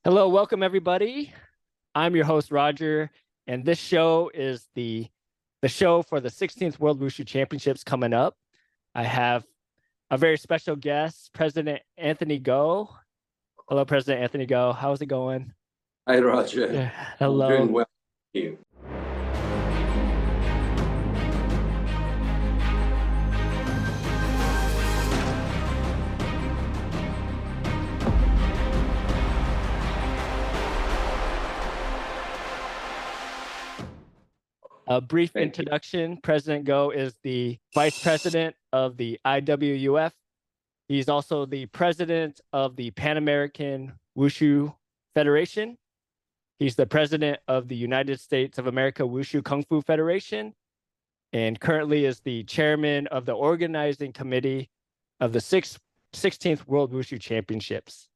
Hello, welcome everybody. I'm your host, Roger, and this show is the show for the 16th World Wushu Championships coming up. I have a very special guest, President Anthony Goh. Hello, President Anthony Goh. How's it going? Hi, Roger. Yeah, hello. I'm doing well. Thank you. A brief introduction. President Goh is the Vice President of the IWUF. He's also the President of the Pan American Wushu Federation. He's the President of the United States of America Wushu Kung Fu Federation, and currently is the Chairman of the Organizing Committee of the 16th World Wushu Championships.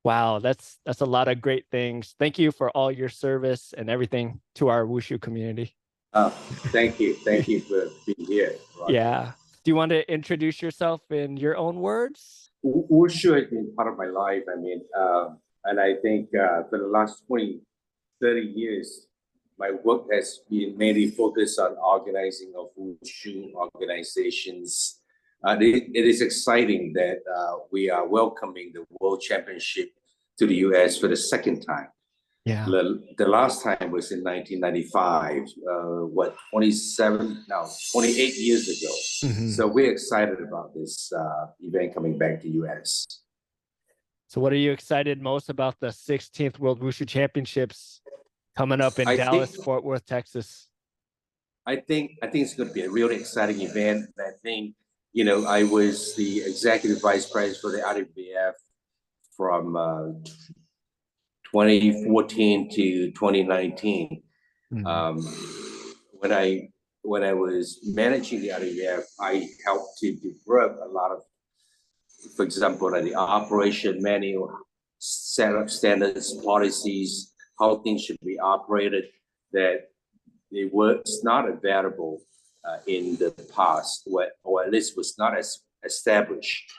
Wow, that's a lot of great things. Thank you for all your service and everything to our Wushu community. Thank you. Thank you for being here, Roger. Yeah. Do you want to introduce yourself in your own words? Wushu has been part of my life. And I think for the last 20, 30 years, my work has been mainly focused on organizing of Wushu organizations. It is exciting that we are welcoming the World Championship to the US for the second time. Yeah. The last time was in 1995, 28 years ago. Mm-hmm. So we're excited about this event coming back to US. So what are you excited most about the 16th World Wushu Championships coming up in Dallas, Fort Worth, Texas? I think it's going to be a really exciting event. I think, I was the executive vice president for the IWF from 2014 to 2019. Mm-hmm. When I was managing the IWF, I helped to develop a lot of, for example, the operation manual, set up standards, policies, how things should be operated, that it was not available in the past, or at least was not as established.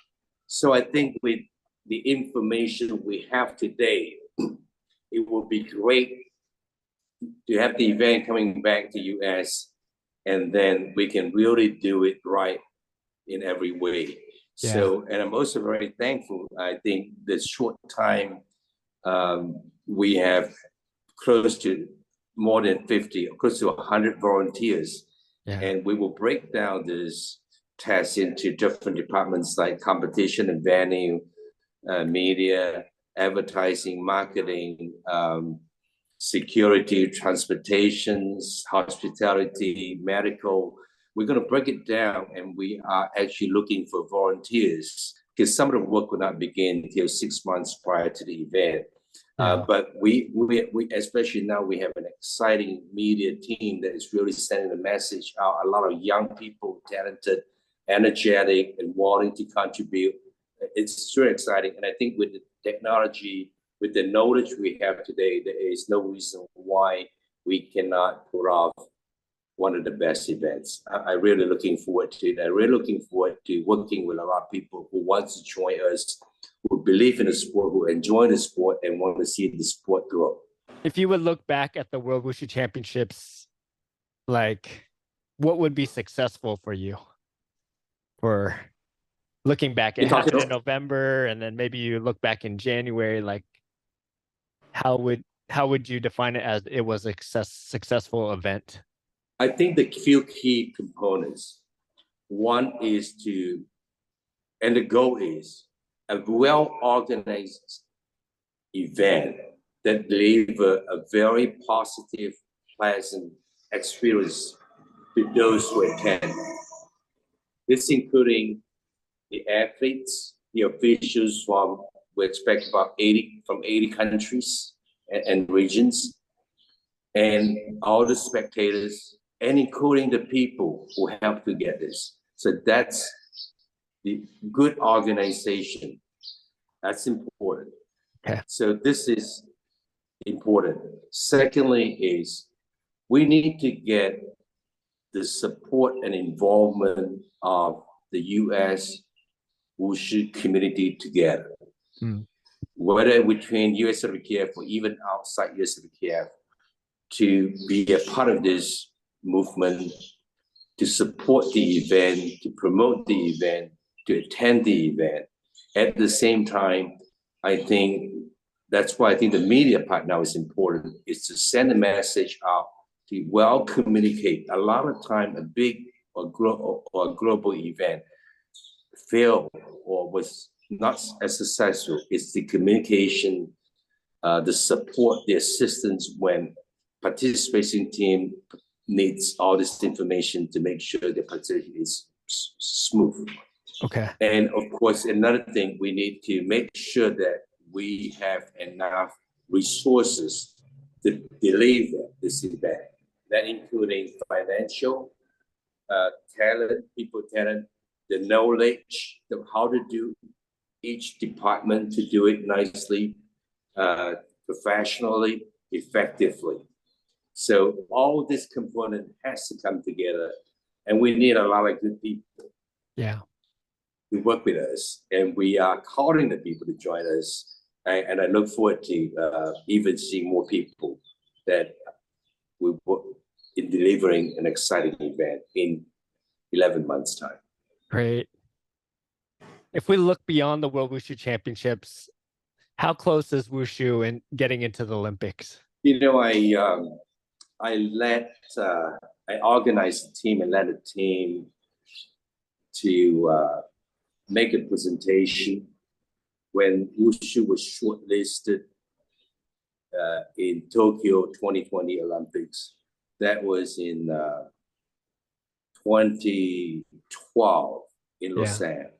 So I think with the information we have today, it would be great to have the event coming back to US, and then we can really do it right in every way. Yeah. So, and I'm also very thankful. I think this short time, we have close to more than 50, close to 100 volunteers. Yeah. And we will break down this test into different departments like competition and venue, media, advertising, marketing, security, transportations, hospitality, medical. We're going to break it down, and we are actually looking for volunteers because some of the work will not begin until 6 months prior to the event. Yeah. But we especially now, we have an exciting media team that is really sending a message out. A lot of young people, talented, energetic, and wanting to contribute. It's really exciting. And I think with the technology, with the knowledge we have today, there is no reason why we cannot pull off one of the best events. I'm really looking forward to it. I'm really looking forward to working with a lot of people who want to join us, who believe in the sport, who enjoy the sport, and want to see the sport grow. If you would look back at the World Wushu Championships, like, what would be successful for you? For looking back, it happened in November, and then maybe you look back in January, like, how would you define it as it was a successful event? I think the few key components. One is and the goal is a well-organized event that deliver a very positive, pleasant experience to those who attend. This including the athletes, the officials we expect about 80 countries and regions, and all the spectators, and including the people who help to get this. So that's the good organization. That's important. Okay. So this is important. Secondly is we need to get the support and involvement of the US Wushu community together. whether between USWKF or even outside USWKF, to be a part of this movement, to support the event, to promote the event, to attend the event. At the same time, I think that's why I think the media part now is important, is to send a message out, to well communicate. A lot of time, a big or global event failed or was not as successful. It's the communication, the support, the assistance when participating team needs all this information to make sure the participation is smooth. Okay. And of course, another thing, we need to make sure that we have enough resources to deliver this event. That including financial, talent, the knowledge of how to do each department to do it nicely, professionally, effectively. So all this component has to come together, and we need a lot of good people. Yeah. To work with us, and we are calling the people to join us. And I look forward to even seeing more people that will work in delivering an exciting event in 11 months' time. Great. If we look beyond the World Wushu Championships, how close is Wushu in getting into the Olympics? You know, I organized a team and led a team to make a presentation when Wushu was shortlisted in Tokyo 2020 Olympics. That was in 2012 in Lausanne.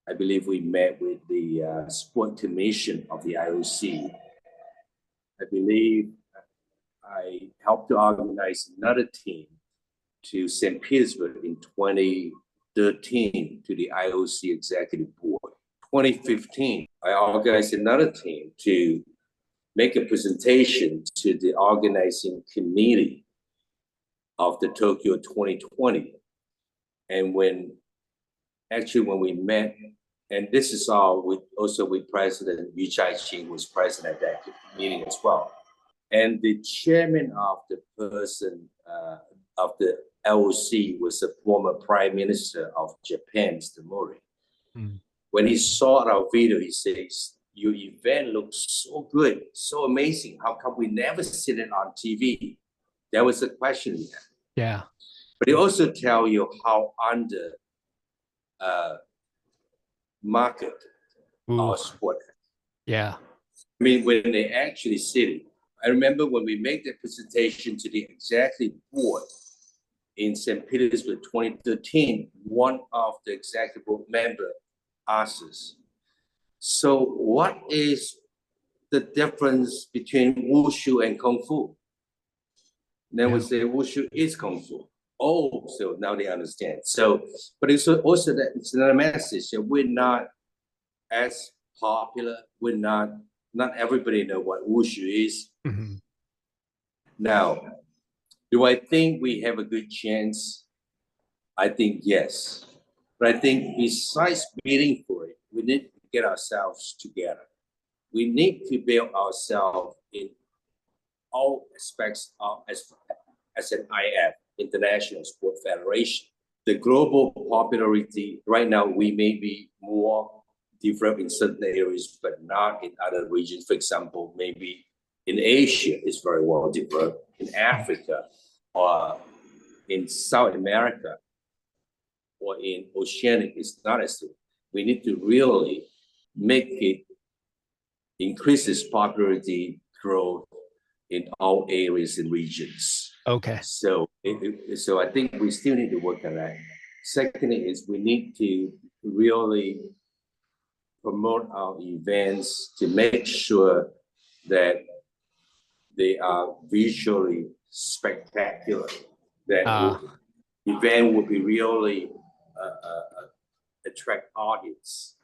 I believe we met with the Sport Commission of the IOC. I believe I helped to organize another team to St. Petersburg in 2013 to the IOC Executive Board. 2015, I organized another team to make a presentation to the organizing committee of the Tokyo 2020. And when we met, and this is all also with President Yu Chai-ching, who was present at that meeting as well. And the chairman of the person of the LOC was the former Prime Minister of Japan, Mr. Mori. Mm. When he saw our video, he says, "Your event looks so good, so amazing. How come we never see it on TV?" That was the question he had. Yeah. But he also tell you how under market our sport. Yeah. I mean, when they actually see it, I remember when we made the presentation to the executive board in St. Petersburg 2013, one of the executive board members asked us, "So what is the difference between Wushu and Kung Fu?" Then we say Wushu is Kung Fu. Oh, so now they understand. So, but it's also that it's another message that we're not as popular. We're not everybody know what Wushu is. Mm-hmm. Now, do I think we have a good chance? I think yes. But I think besides bidding for it, we need to get ourselves together. We need to build ourselves in all aspects of as an IF, International Sport Federation. The global popularity, right now, we may be more developed in certain areas, but not in other regions. For example, maybe in Asia, it's very well developed. In Africa, or in South America, or in Oceanic, it's not as good. We need to really make it increase its popularity, growth in all areas and regions. Okay. So I think we still need to work on that. Secondly is we need to really promote our events to make sure that they are visually spectacular, that event will be really attract audience.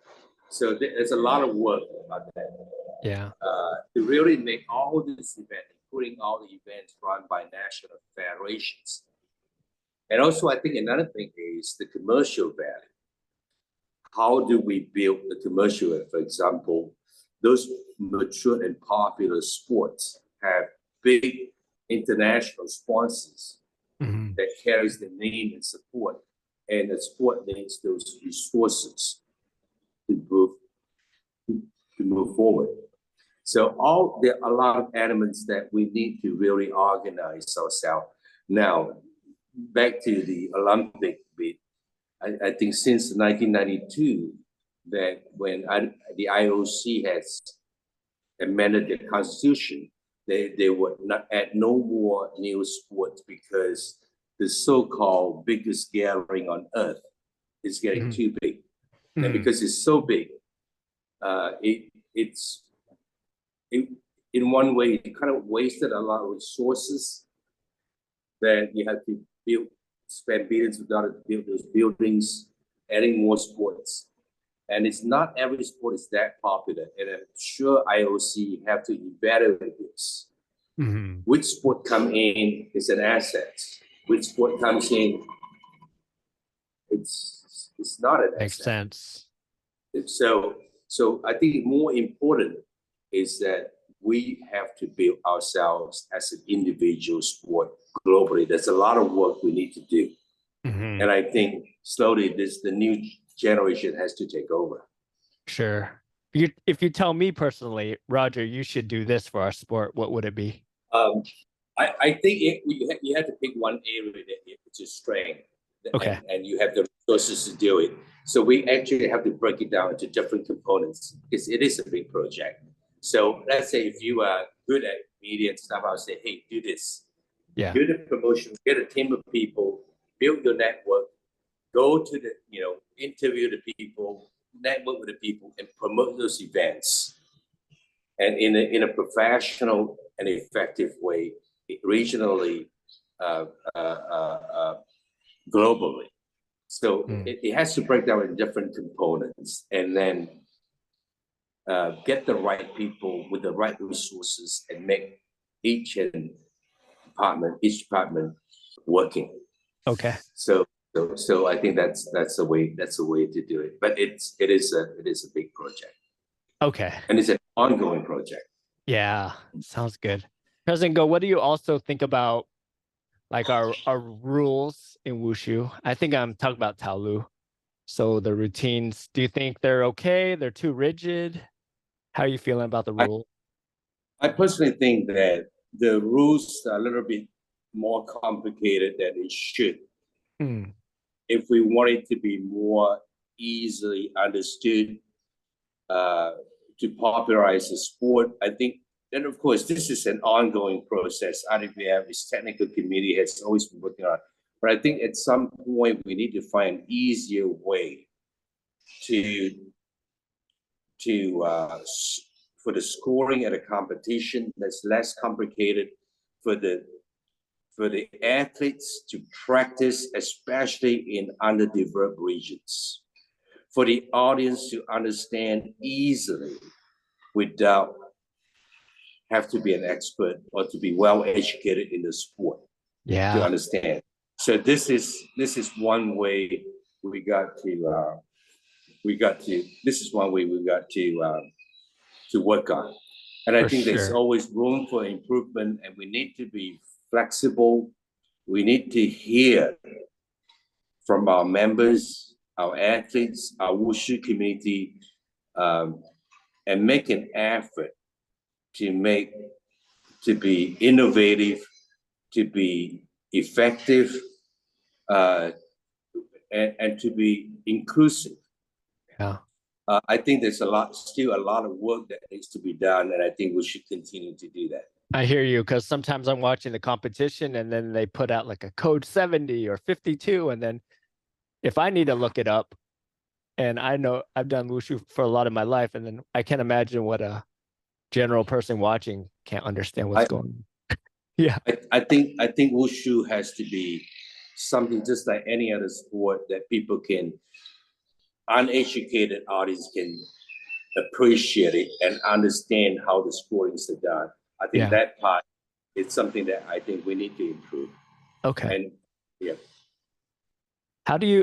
So there's a lot of work about that. Yeah. To really make all this event, including all the events run by national federations. And also, I think another thing is the commercial value. How do we build the commercial? For example, those mature and popular sports have big international sponsors that carries the name and support, and the sport needs those resources to move forward. So there are a lot of elements that we need to really organize ourselves. Now, back to the Olympic bit, I think since 1992, that when the IOC has amended the constitution, they would not add no more new sports because the so-called biggest gathering on earth is getting too big. And because it's so big, it's in one way, it kind of wasted a lot of resources that you have to spend billions of dollars to build those buildings, adding more sports. And it's not every sport is that popular. And I'm sure IOC have to evaluate this. Which sport come in is an asset. Which sport comes in, it's not an asset. Makes sense. So I think more important is that we have to build ourselves as an individual sport globally. There's a lot of work we need to do. And I think slowly the new generation has to take over. Sure. If you tell me personally, Roger, you should do this for our sport, what would it be? I think you have to pick one area that it's a strength. Okay. And you have the resources to do it. So we actually have to break it down into different components because it is a big project. So let's say if you are good at media and stuff, I'll say, hey, do this. Yeah. Do the promotion, get a team of people, build your network, go to interview the people, network with the people, and promote those events. And in a professional and effective way, regionally, globally. So it has to break down in different components, and then get the right people with the right resources and make each department working. Okay. So I think that's the way to do it. But it is a big project. Okay. And it's an ongoing project. Yeah, sounds good. President Go, what do you also think about like our rules in Wushu? I think I'm talking about Taolu. So the routines, do you think they're okay? They're too rigid? How are you feeling about the rule? I personally think that the rules are a little bit more complicated than it should. If we want it to be more easily understood, to popularize the sport, I think, and of course, this is an ongoing process. IWF, this technical committee has always been working on, but I think at some point we need to find an easier way for the scoring at a competition that's less complicated for the athletes to practice, especially in underdeveloped regions, for the audience to understand easily without have to be an expert or to be well educated in the sport to understand. So this is one way we got to work on. And I think there's always room for improvement, and we need to be flexible. We need to hear from our members, our athletes, our Wushu community, and make an effort to be innovative, to be effective, and to be inclusive. Yeah. I think there's still a lot of work that needs to be done, and I think we should continue to do that. I hear you, because sometimes I'm watching the competition and then they put out like a code 70 or 52, and then if I need to look it up, and I know I've done Wushu for a lot of my life, and then I can't imagine what a general person watching can't understand what's going on. Yeah. I think Wushu has to be something just like any other sport that people can, uneducated audience can appreciate it and understand how the scorings are done. I think that part is something that I think we need to improve. Okay. And yeah.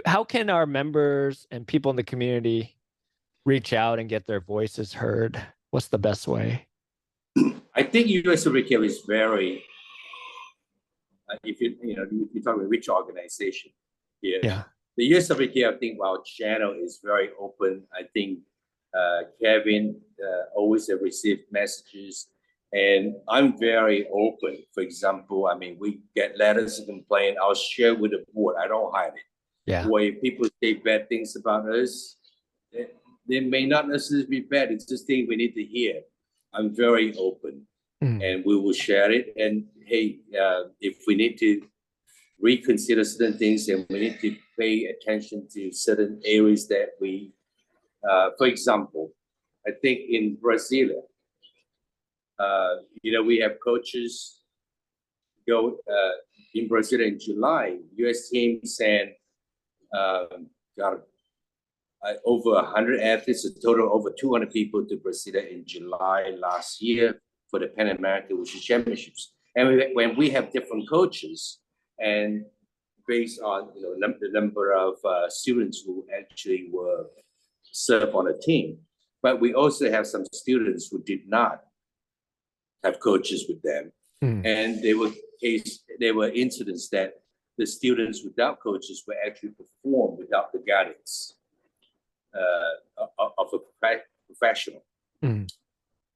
How can our members and people in the community reach out and get their voices heard? What's the best way? I think USWK is very, if you talk about which organization here, Yeah. the USWK, I think our channel is very open. I think Kevin always have received messages, and I'm very open. For example, I mean, we get letters of complaint. I'll share with the board. I don't hide it. Yeah. Where people say bad things about us, they may not necessarily be bad. It's just things we need to hear. I'm very open, and we will share it. And hey, if we need to reconsider certain things, and we need to pay attention to certain areas that we, for example, I think in Brazil, we have coaches go in Brazil in July. U.S. team sent over 100 athletes, a total over 200 people to Brazil in July last year for the Pan American Wushu Championships. And when we have different coaches, and based on the number of students who actually were served on a team, but we also have some students who did not have coaches with them, and there were incidents that the students without coaches were actually performed without the guidance of a professional.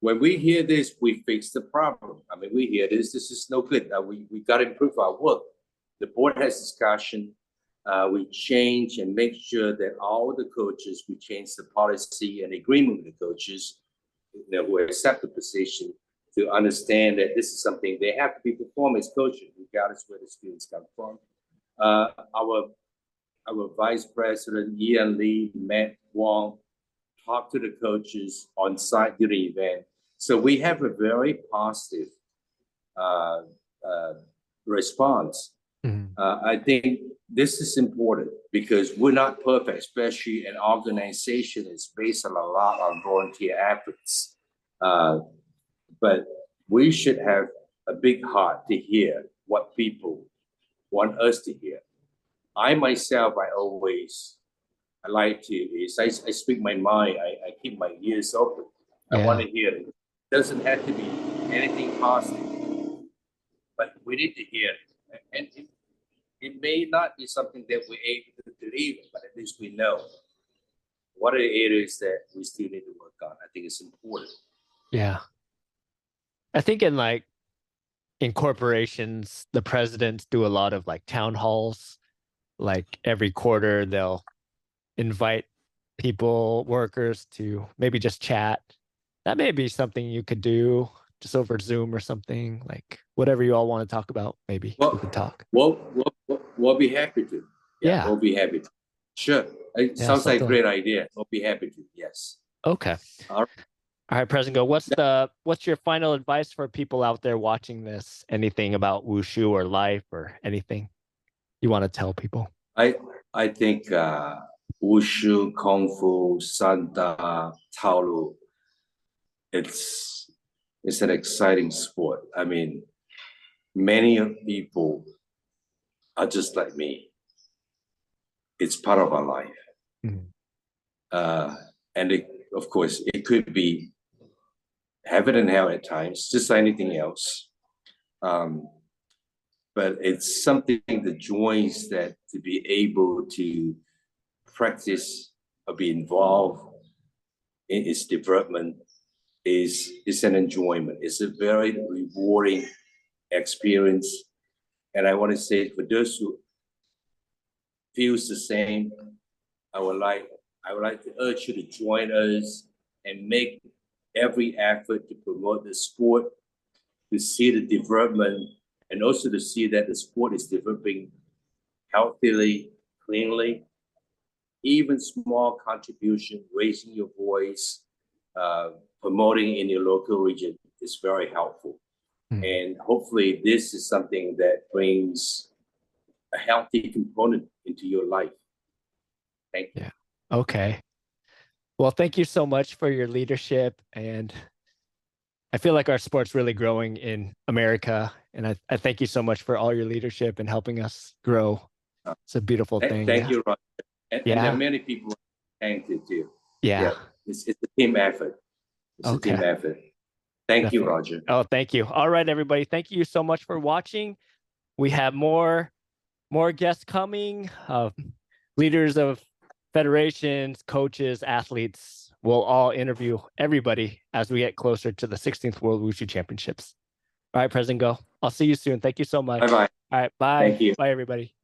When we hear this, we fix the problem. I mean, we hear this is no good. We got to improve our work. The board has discussion. We change and make sure that all the coaches, we change the policy and agreement with the coaches, who accept the position, to understand that this is something they have to be performing as coaches, regardless where the students come from. Our vice president, Ian Lee, Matt Wong, talked to the coaches on site during the event. So we have a very positive response. I think this is important because we're not perfect, especially an organization is based on a lot on volunteer efforts. But we should have a big heart to hear what people want us to hear. I myself, I like to, I speak my mind, I keep my ears open. I want to hear it. It doesn't have to be anything positive, but we need to hear it. And it may not be something that we're able to believe in, but at least we know what are the areas that we still need to work on. I think it's important. Yeah. I think in corporations, the presidents do a lot of town halls. Like every quarter, they'll invite people, workers, to maybe just chat. That may be something you could do just over Zoom or something, like whatever you all want to talk about. Maybe we could talk. We'll be happy to. Yeah. We'll be happy to. Sure. It sounds like a great idea. We'll be happy to. Yes. Okay. All right, President Goh, what's your final advice for people out there watching this? Anything about Wushu or life or anything you want to tell people? I think Wushu, Kung Fu, Sanda, Taolu, it's an exciting sport. I mean, many people are just like me. It's part of our life. And of course, it could be heaven and hell at times, just like anything else. But it's something that joins that to be able to practice or be involved in its development is an enjoyment. It's a very rewarding experience. And I want to say for those who feels the same, I would like to urge you to join us and make every effort to promote the sport, to see the development, and also to see that the sport is developing healthily, cleanly. Even small contribution, raising your voice, promoting in your local region is very helpful. And hopefully this is something that brings a healthy component into your life. Thank you. Yeah. Okay. Well, thank you so much for your leadership. And I feel like our sport's really growing in America. And I thank you so much for all your leadership and helping us grow. It's a beautiful thing. Thank you, Roger. And there are many people thank you too. Yeah. It's a team effort. It's a team effort. Thank you, Roger. Oh, thank you. All right, everybody. Thank you so much for watching. We have more guests coming, leaders of federations, coaches, athletes. We'll all interview everybody as we get closer to the 16th World Wushu Championships. All right, President Go. I'll see you soon. Thank you so much. Bye-bye. All right, bye. Thank you. Bye, everybody.